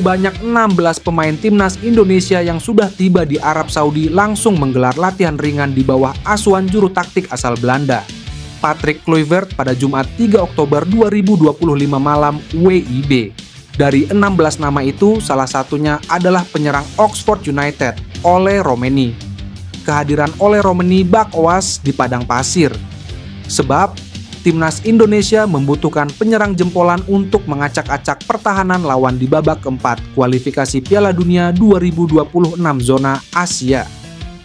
sebanyak 16 pemain timnas Indonesia yang sudah tiba di Arab Saudi langsung menggelar latihan ringan di bawah asuhan juru taktik asal Belanda, Patrick Kluivert, pada Jumat 3 Oktober 2025 malam WIB. Dari 16 nama itu, salah satunya adalah penyerang Oxford United, Ole Romeni. Kehadiran Ole Romeni bak oas di padang pasir. Sebab timnas Indonesia membutuhkan penyerang jempolan untuk mengacak-acak pertahanan lawan di babak keempat kualifikasi Piala Dunia 2026 zona Asia.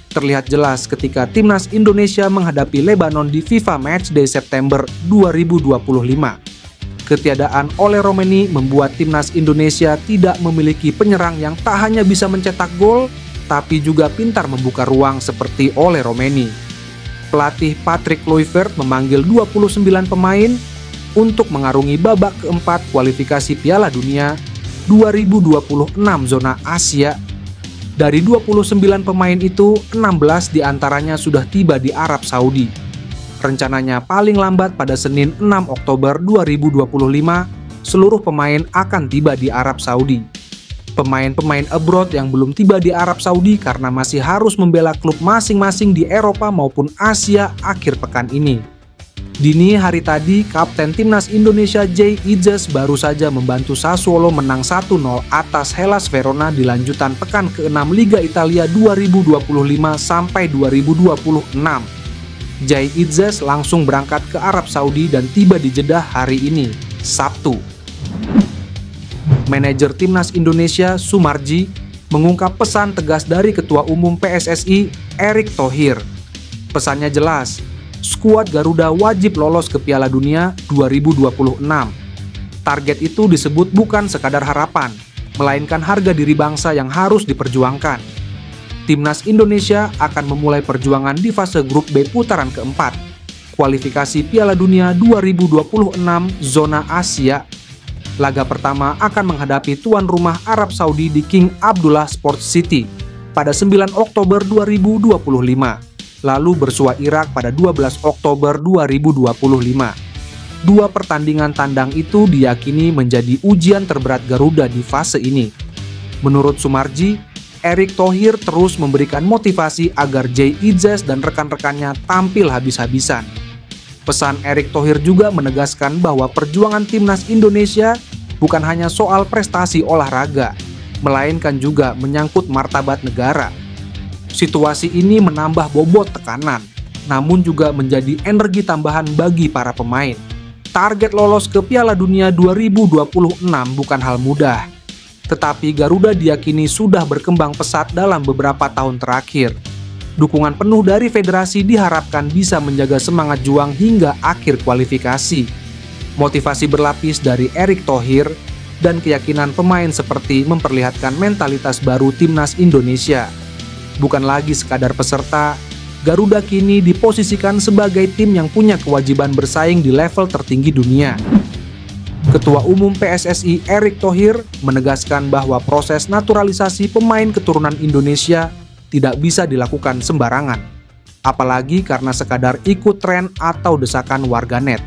Terlihat jelas ketika timnas Indonesia menghadapi Lebanon di FIFA Matchday September 2025. Ketiadaan Ole Romeni membuat timnas Indonesia tidak memiliki penyerang yang tak hanya bisa mencetak gol, tapi juga pintar membuka ruang seperti Ole Romeni. Pelatih Patrick Kluivert memanggil 29 pemain untuk mengarungi babak keempat kualifikasi Piala Dunia 2026 zona Asia. Dari 29 pemain itu, 16 diantaranya sudah tiba di Arab Saudi. Rencananya paling lambat pada Senin 6 Oktober 2025, seluruh pemain akan tiba di Arab Saudi. Pemain-pemain abroad yang belum tiba di Arab Saudi karena masih harus membela klub masing-masing di Eropa maupun Asia akhir pekan ini. Dini hari tadi, Kapten Timnas Indonesia Jay Idzes baru saja membantu Sassuolo menang 1-0 atas Hellas Verona di lanjutan pekan ke-6 Liga Italia 2025 sampai 2026. Jay Idzes langsung berangkat ke Arab Saudi dan tiba di Jeddah hari ini, Sabtu. Manajer Timnas Indonesia Sumarji mengungkap pesan tegas dari Ketua Umum PSSI Erick Thohir. Pesannya jelas, skuad Garuda wajib lolos ke Piala Dunia 2026. Target itu disebut bukan sekadar harapan, melainkan harga diri bangsa yang harus diperjuangkan. Timnas Indonesia akan memulai perjuangan di fase grup B putaran keempat, kualifikasi Piala Dunia 2026 zona Asia. Laga pertama akan menghadapi tuan rumah Arab Saudi di King Abdullah Sports City pada 9 Oktober 2025, lalu bersua Irak pada 12 Oktober 2025. Dua pertandingan tandang itu diyakini menjadi ujian terberat Garuda di fase ini. Menurut Sumarji, Erick Thohir terus memberikan motivasi agar Jay Idzes dan rekan-rekannya tampil habis-habisan. Pesan Erick Thohir juga menegaskan bahwa perjuangan timnas Indonesia bukan hanya soal prestasi olahraga, melainkan juga menyangkut martabat negara. Situasi ini menambah bobot tekanan, namun juga menjadi energi tambahan bagi para pemain. Target lolos ke Piala Dunia 2026 bukan hal mudah, tetapi Garuda diyakini sudah berkembang pesat dalam beberapa tahun terakhir. Dukungan penuh dari federasi diharapkan bisa menjaga semangat juang hingga akhir kualifikasi. Motivasi berlapis dari Erick Thohir dan keyakinan pemain seperti memperlihatkan mentalitas baru timnas Indonesia. Bukan lagi sekadar peserta, Garuda kini diposisikan sebagai tim yang punya kewajiban bersaing di level tertinggi dunia. Ketua Umum PSSI Erick Thohir menegaskan bahwa proses naturalisasi pemain keturunan Indonesia tidak bisa dilakukan sembarangan, apalagi karena sekadar ikut tren atau desakan warganet.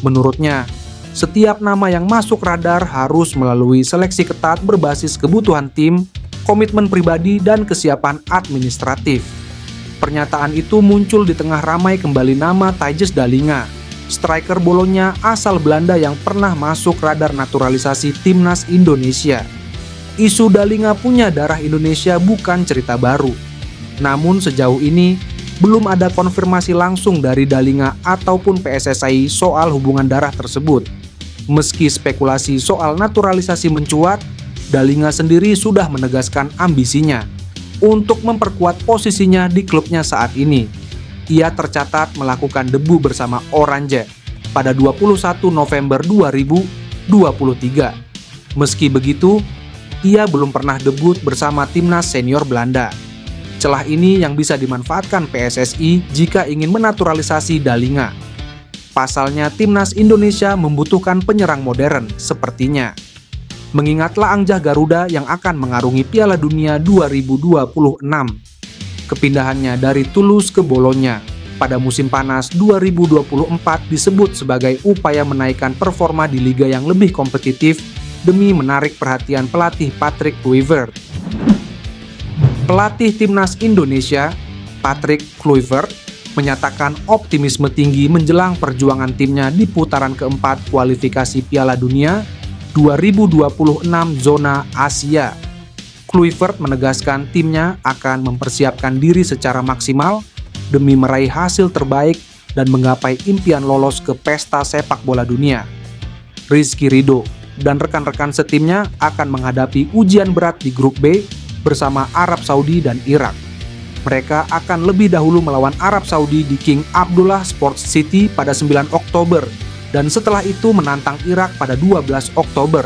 Menurutnya, setiap nama yang masuk radar harus melalui seleksi ketat berbasis kebutuhan tim, komitmen pribadi, dan kesiapan administratif. Pernyataan itu muncul di tengah ramai kembali nama Tijs Dallinga, striker Bolonya asal Belanda yang pernah masuk radar naturalisasi timnas Indonesia. Isu Dallinga punya darah Indonesia bukan cerita baru. Namun sejauh ini, belum ada konfirmasi langsung dari Dallinga ataupun PSSI soal hubungan darah tersebut. Meski spekulasi soal naturalisasi mencuat, Dallinga sendiri sudah menegaskan ambisinya untuk memperkuat posisinya di klubnya saat ini. Ia tercatat melakukan debu bersama Oranje pada 21 November 2023. Meski begitu, ia belum pernah debut bersama timnas senior Belanda. Celah ini yang bisa dimanfaatkan PSSI jika ingin menaturalisasi Dallinga. Pasalnya timnas Indonesia membutuhkan penyerang modern sepertinya. Mengingat laangjah Garuda yang akan mengarungi Piala Dunia 2026. Kepindahannya dari Toulouse ke Bolonya pada musim panas 2024 disebut sebagai upaya menaikkan performa di liga yang lebih kompetitif demi menarik perhatian pelatih Patrick Kluivert. Pelatih timnas Indonesia, Patrick Kluivert, menyatakan optimisme tinggi menjelang perjuangan timnya di putaran keempat kualifikasi Piala Dunia 2026 zona Asia. Kluivert menegaskan timnya akan mempersiapkan diri secara maksimal demi meraih hasil terbaik dan menggapai impian lolos ke pesta sepak bola dunia. Rizky Ridho dan rekan-rekan setimnya akan menghadapi ujian berat di grup B bersama Arab Saudi dan Irak. Mereka akan lebih dahulu melawan Arab Saudi di King Abdullah Sports City pada 9 Oktober dan setelah itu menantang Irak pada 12 Oktober.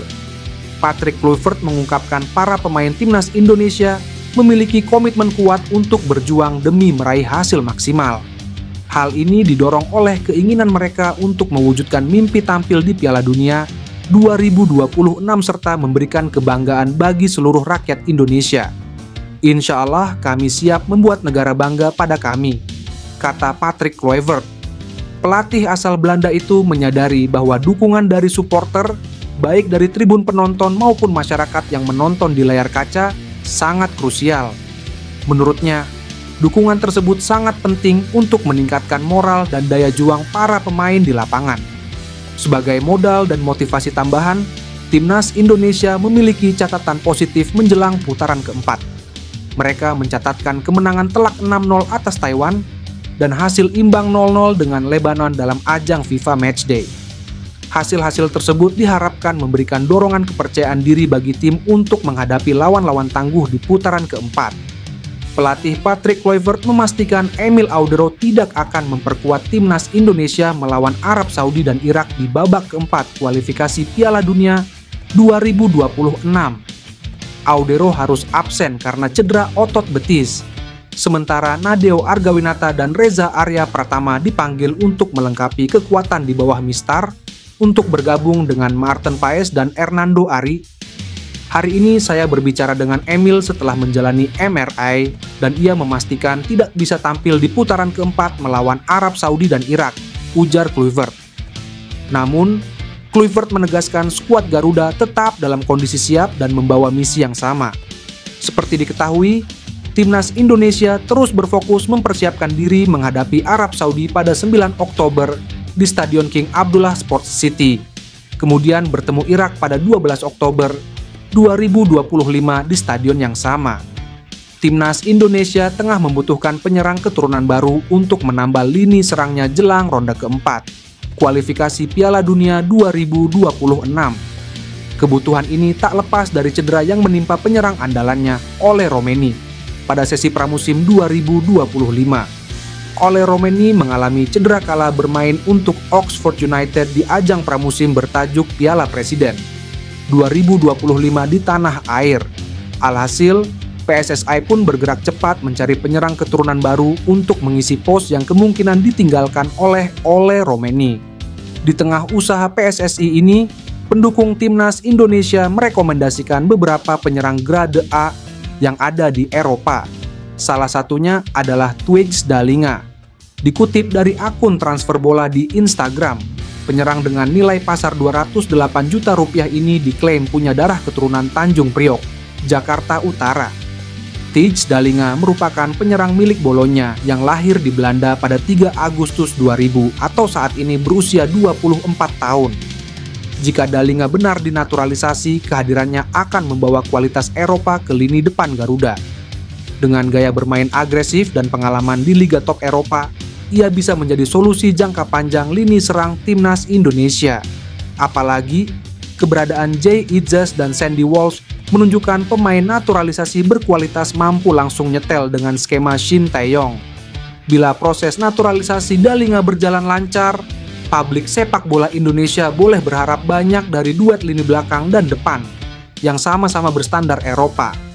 Patrick Kluivert mengungkapkan para pemain timnas Indonesia memiliki komitmen kuat untuk berjuang demi meraih hasil maksimal. Hal ini didorong oleh keinginan mereka untuk mewujudkan mimpi tampil di Piala Dunia 2026 serta memberikan kebanggaan bagi seluruh rakyat Indonesia. Insya Allah kami siap membuat negara bangga pada kami, kata Patrick Kluivert. Pelatih asal Belanda itu menyadari bahwa dukungan dari supporter, baik dari tribun penonton maupun masyarakat yang menonton di layar kaca, sangat krusial. Menurutnya, dukungan tersebut sangat penting untuk meningkatkan moral dan daya juang para pemain di lapangan. Sebagai modal dan motivasi tambahan, timnas Indonesia memiliki catatan positif menjelang putaran keempat. Mereka mencatatkan kemenangan telak 6-0 atas Taiwan dan hasil imbang 0-0 dengan Lebanon dalam ajang FIFA Matchday. Hasil-hasil tersebut diharapkan memberikan dorongan kepercayaan diri bagi tim untuk menghadapi lawan-lawan tangguh di putaran keempat. Pelatih Patrick Kluivert memastikan Emil Audero tidak akan memperkuat timnas Indonesia melawan Arab Saudi dan Irak di babak keempat kualifikasi Piala Dunia 2026. Audero harus absen karena cedera otot betis. Sementara Nadeo Argawinata dan Reza Arya Pratama dipanggil untuk melengkapi kekuatan di bawah Mistar untuk bergabung dengan Maarten Paes dan Hernando Ari. Hari ini saya berbicara dengan Emil setelah menjalani MRI dan ia memastikan tidak bisa tampil di putaran keempat melawan Arab Saudi dan Irak, ujar Kluivert. Namun, Kluivert menegaskan skuad Garuda tetap dalam kondisi siap dan membawa misi yang sama. Seperti diketahui, timnas Indonesia terus berfokus mempersiapkan diri menghadapi Arab Saudi pada 9 Oktober di Stadion King Abdullah Sports City. Kemudian bertemu Irak pada 12 Oktober 2025 di stadion yang sama. Timnas Indonesia tengah membutuhkan penyerang keturunan baru untuk menambah lini serangnya jelang ronde keempat kualifikasi Piala Dunia 2026. Kebutuhan ini tak lepas dari cedera yang menimpa penyerang andalannya, Ole Romeni, pada sesi pramusim 2025. Ole Romeni mengalami cedera kala bermain untuk Oxford United di ajang pramusim bertajuk Piala Presiden 2025 di tanah air. Alhasil, PSSI pun bergerak cepat mencari penyerang keturunan baru untuk mengisi pos yang kemungkinan ditinggalkan oleh Ole Romeni. Di tengah usaha PSSI ini, pendukung timnas Indonesia merekomendasikan beberapa penyerang grade A yang ada di Eropa. Salah satunya adalah Twigs Dalinga. Dikutip dari akun transfer bola di Instagram, penyerang dengan nilai pasar 208 juta rupiah ini diklaim punya darah keturunan Tanjung Priok, Jakarta Utara. Twigs Dalinga merupakan penyerang milik Bologna yang lahir di Belanda pada 3 Agustus 2000 atau saat ini berusia 24 tahun. Jika Dalinga benar dinaturalisasi, kehadirannya akan membawa kualitas Eropa ke lini depan Garuda. Dengan gaya bermain agresif dan pengalaman di Liga Top Eropa, ia bisa menjadi solusi jangka panjang lini serang timnas Indonesia. Apalagi, keberadaan Jay Idzas dan Sandy Walsh menunjukkan pemain naturalisasi berkualitas mampu langsung nyetel dengan skema Shin Tae-yong. Bila proses naturalisasi Dalinga berjalan lancar, publik sepak bola Indonesia boleh berharap banyak dari duet lini belakang dan depan yang sama-sama berstandar Eropa.